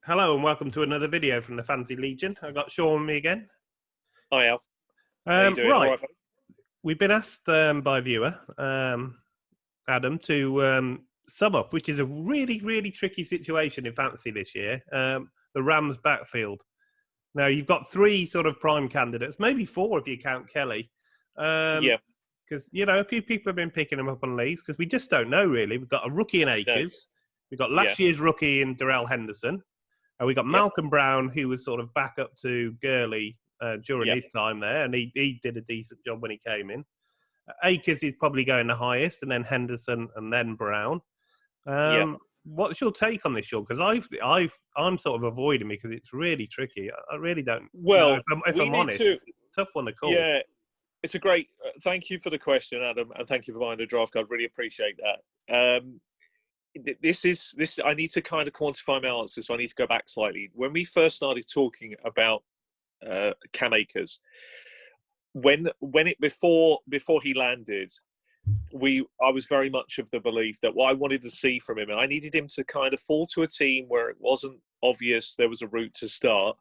Hello and welcome to another video from the Fantasy Legion. I've got Sean with me again. Hi, Al. How you doing? Right, All right, buddy? we've been asked by a viewer, Adam, to sum up, which is a really, really tricky situation in fantasy this year, the Rams backfield. Now, you've got three sort of prime candidates, maybe four if you count Kelly. Yeah. Because, a few people have been picking him up on leagues because we just don't know, really. We've got a rookie in No. Akers. We've got Yeah. last year's rookie in Darrell Henderson. And we got Yep. Malcolm Brown, who was sort of back up to Gurley during Yep. his time there, and he did a decent job when he came in. Akers is probably going the highest, and then Henderson, and then Brown. Yep. What's your take on this, Sean? Because I'm sort of avoiding because it's really tricky. I really don't Well, know if I'm honest. It's a tough one to call. Yeah, it's a great. Thank you for the question, Adam, and thank you for buying the draft card. Really appreciate that. This. I need to kind of quantify my answer, so I need to go back slightly. When we first started talking about Cam Akers, before he landed, I was very much of the belief that what I wanted to see from him, and I needed him to kind of fall to a team where it wasn't obvious there was a route to start.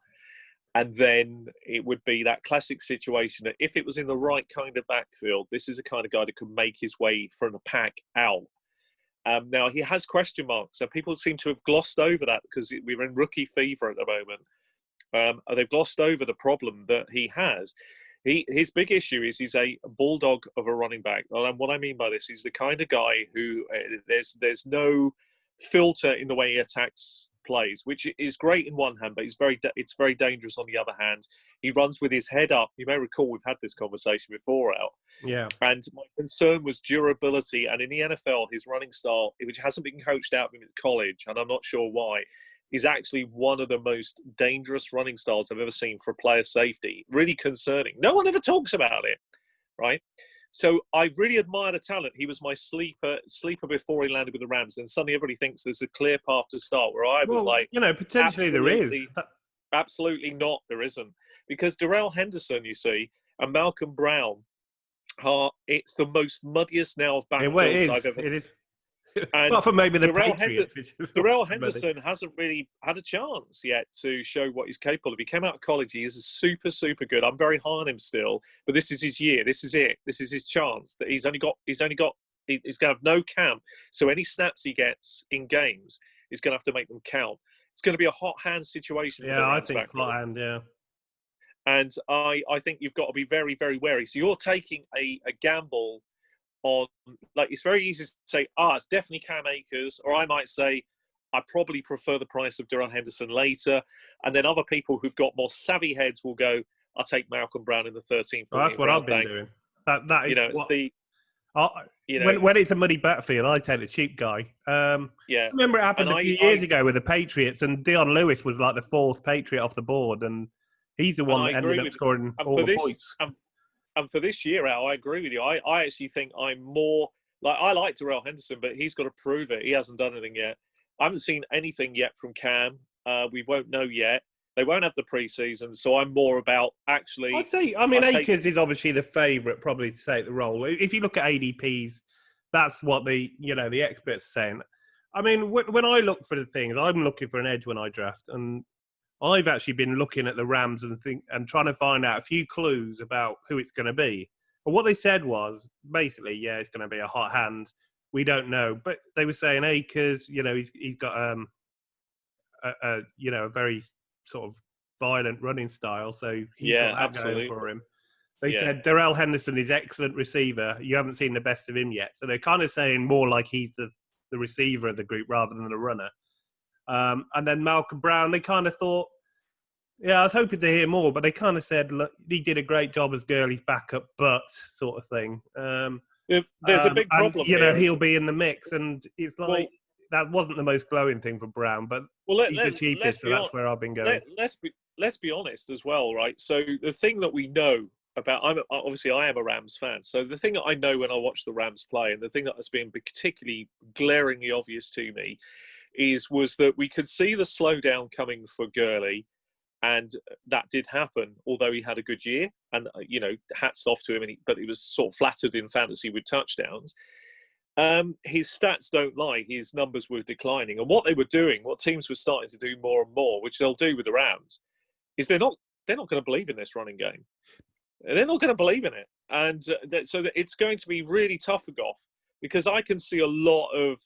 And then it would be that classic situation that if it was in the right kind of backfield, this is the kind of guy that could make his way from the pack out. Now, he has question marks, and people seem to have glossed over that because we're in rookie fever at the moment. They've glossed over the problem that he has. His big issue is he's a bulldog of a running back. And what I mean by this is the kind of guy who there's no filter in the way he attacks plays, which is great in one hand, but it's very dangerous on the other hand. He runs with his head up. You may recall we've had this conversation before, Al. Yeah. And my concern was durability. And in the NFL, his running style, which hasn't been coached out of him at college, and I'm not sure why, is actually one of the most dangerous running styles I've ever seen for a player safety. Really concerning. No one ever talks about it, right? So I really admire the talent. He was my sleeper before he landed with the Rams. And suddenly everybody thinks there's a clear path to start where I was potentially there is. Absolutely not. There isn't. Because Darrell Henderson, you see, and Malcolm Brown it's the most muddiest now of backfields I've ever. It is. And apart from maybe the Patriots. Darrell Henderson hasn't really had a chance yet to show what he's capable of. He came out of college. He is super, super good. I'm very high on him still, but this is his year. This is it. This is his chance. That he's going to have no camp. So any snaps he gets in games is going to have to make them count. It's going to be a hot hand situation. Yeah, I think hot hand. Yeah. And I think you've got to be very, very wary. So you're taking a gamble on, like, it's very easy to say, it's definitely Cam Akers, or I might say, I probably prefer the price of Darrell Henderson later. And then other people who've got more savvy heads will go, I'll take Malcolm Brown in the 13th. Well, that's what I've been doing. That is when it's a muddy backfield, I take the cheap guy. Yeah. I remember it happened a few years ago with the Patriots, and Dion Lewis was like the fourth Patriot off the board, and he's the one that ended up scoring all the points. And for this year, Al, I agree with you. I actually think I'm more like, I like Darrell Henderson, but he's got to prove it. He hasn't done anything yet. I haven't seen anything yet from Cam. We won't know yet. They won't have the preseason, so I'm more about actually. I'd say, Akers is obviously the favourite, probably to take the role. If you look at ADPs, that's what the experts are saying. I mean, when I look for the things, I'm looking for an edge when I draft, and I've actually been looking at the Rams and trying to find out a few clues about who it's going to be. And what they said was basically, it's going to be a hot hand. We don't know, but they were saying Akers, he's got a very sort of violent running style, so he's got that going for him. They said Darrell Henderson is excellent receiver. You haven't seen the best of him yet, so they're kind of saying more like he's the receiver of the group rather than the runner. And then Malcolm Brown, they kind of thought, I was hoping to hear more, but they kind of said, look, he did a great job as Gurley's backup, but sort of thing. There's a big problem. He'll be in the mix, and it's like that wasn't the most glowing thing for Brown, but he's the cheapest, so that's where I've been going. Let's be honest as well, right? So the thing that we know about, I am a Rams fan, so the thing that I know when I watch the Rams play, and the thing that has been particularly glaringly obvious to me, was that we could see the slowdown coming for Gurley, and that did happen, although he had a good year, and hats off to him, but he was sort of flattered in fantasy with touchdowns. His stats don't lie. His numbers were declining, and what they were doing, what teams were starting to do more and more, which they'll do with the Rams, is they're not going to believe in this running game. They're not going to believe in it, and so that it's going to be really tough for Goff, because I can see a lot of,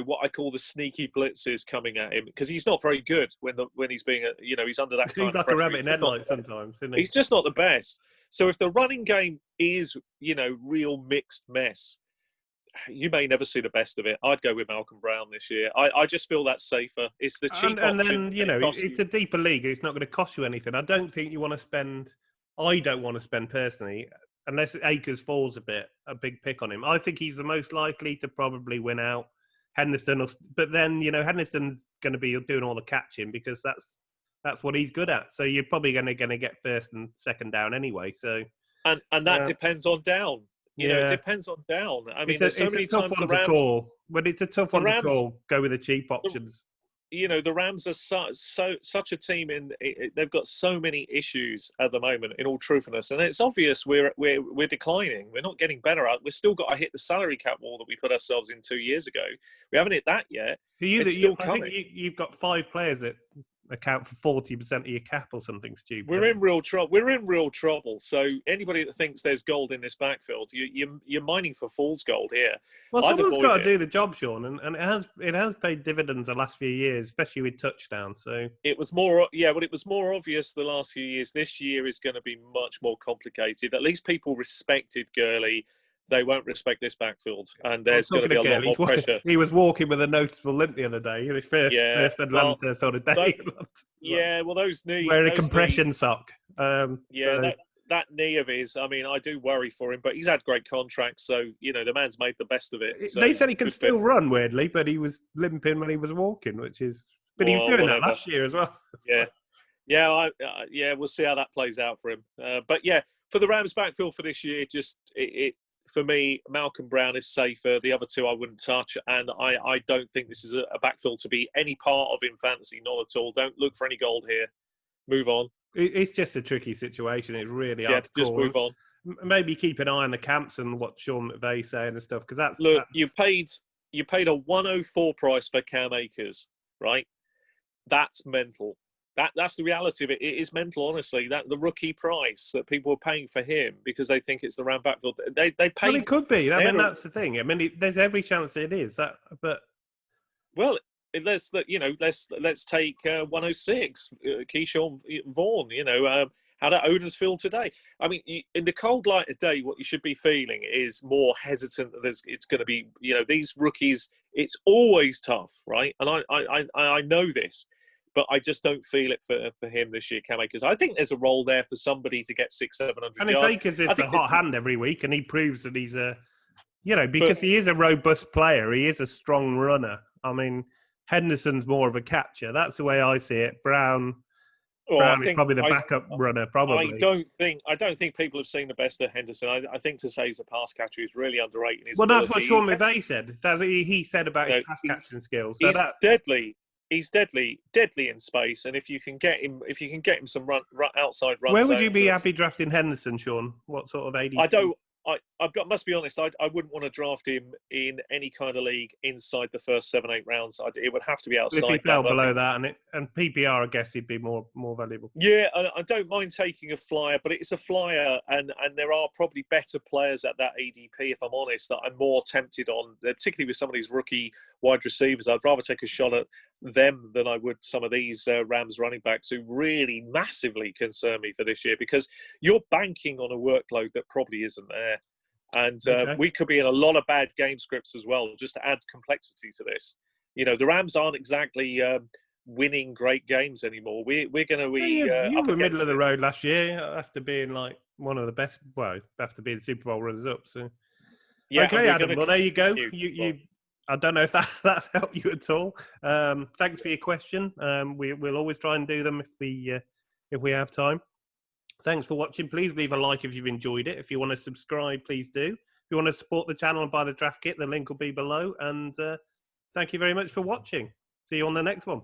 what I call the sneaky blitzes coming at him, because he's not very good when he's being, he's under that kind He's of like pressure. a rabbit in headlights sometimes, isn't he? He's just not the best. So if the running game is, real mixed mess, you may never see the best of it. I'd go with Malcolm Brown this year. I just feel that's safer. It's the cheap and option. then, it's a deeper league. It's not going to cost you anything. I don't think you want to spend. I don't want to spend personally, unless Akers falls a big pick on him. I think he's the most likely to probably win out. Henderson, but then Henderson's going to be doing all the catching because that's what he's good at. So you're probably going to get first and second down anyway. So and that depends on down. It depends on down. I mean, there's so many times the Rams call. But it's a tough one to call. Go with the cheap options. The Rams are such a team. They've got so many issues at the moment. In all truthfulness, and it's obvious we're declining. We're not getting better at. We've still got to hit the salary cap wall that we put ourselves in 2 years ago. We haven't hit that yet. So it's still coming. I think you've got 5 players that account for 40% of your cap or something stupid. We're in real trouble. We're in real trouble. So anybody that thinks there's gold in this backfield, you're mining for fool's gold here. Well, someone's got to do the job, Sean, and it has paid dividends the last few years, especially with touchdowns. So it was more, but it was more obvious the last few years. This year is going to be much more complicated. At least people respected Gurley. They won't respect this backfield, and there's going to be a lot more pressure. He was walking with a noticeable limp the other day. His first Atlanta sort of day. Well, those knees. Wearing a compression sock. That knee of his, I mean, I do worry for him, but he's had great contracts, so, the man's made the best of it. So they said he can still run, weirdly, but he was limping when he was walking, but he was doing that last year as well. We'll see how that plays out for him. But for the Rams backfield for this year, for me, Malcolm Brown is safer. The other two I wouldn't touch. And I don't think this is a backfield to be any part of in fantasy, not at all. Don't look for any gold here. Move on. It's just a tricky situation. It's really hard to just call. Move on. Maybe keep an eye on the camps and what Sean McVay's saying and stuff. Because you paid a 104 price for Cam Akers, right? That's mental. That's the reality of it. It is mental, honestly. That the rookie price that people are paying for him because they think it's the Ram backfield. They paid. Well, it could be. I mean, that's the thing. I mean, there's every chance it is that. But let's take 106 Keyshawn Vaughn. How do owners feel today? I mean, in the cold light of day, what you should be feeling is more hesitant that it's going to be. These rookies. It's always tough, right? And I know this. But I just don't feel it for him this year, Cam Akers. I think there's a role there for somebody to get 600-700 yards. And if Akers is a hot hand every week, and he proves that he's because he is a robust player, he is a strong runner. I mean, Henderson's more of a catcher. That's the way I see it. Brown is probably the backup runner. Probably. I don't think people have seen the best of Henderson. I think to say he's a pass catcher is really underrated. That's what Sean McVay said. He said about his pass catching skills. So he's deadly. He's deadly in space, and if you can get him some outside runs. Where would you be happy drafting Henderson, Sean? What sort of ADP? Must be honest. I wouldn't want to draft him in any kind of league inside the first 7-8 rounds. It would have to be outside. If he fell below that, and PPR, I guess he'd be more valuable. Yeah, I don't mind taking a flyer, but it's a flyer, and there are probably better players at that ADP. If I'm honest, that I'm more tempted on, particularly with some of these rookie wide receivers. I'd rather take a shot at them than I would some of these Rams running backs who really massively concern me for this year, because you're banking on a workload that probably isn't there. And we could be in a lot of bad game scripts as well, just to add complexity to this. The Rams aren't exactly winning great games anymore. We're going to be you were middle of the road last year after being like one of the best, after being Super Bowl runners up. So okay, Adam, well, there you go. I don't know if that's helped you at all. Thanks for your question. We'll always try and do them if we have time. Thanks for watching. Please leave a like if you've enjoyed it. If you want to subscribe, please do. If you want to support the channel and buy the draft kit, the link will be below. And thank you very much for watching. See you on the next one.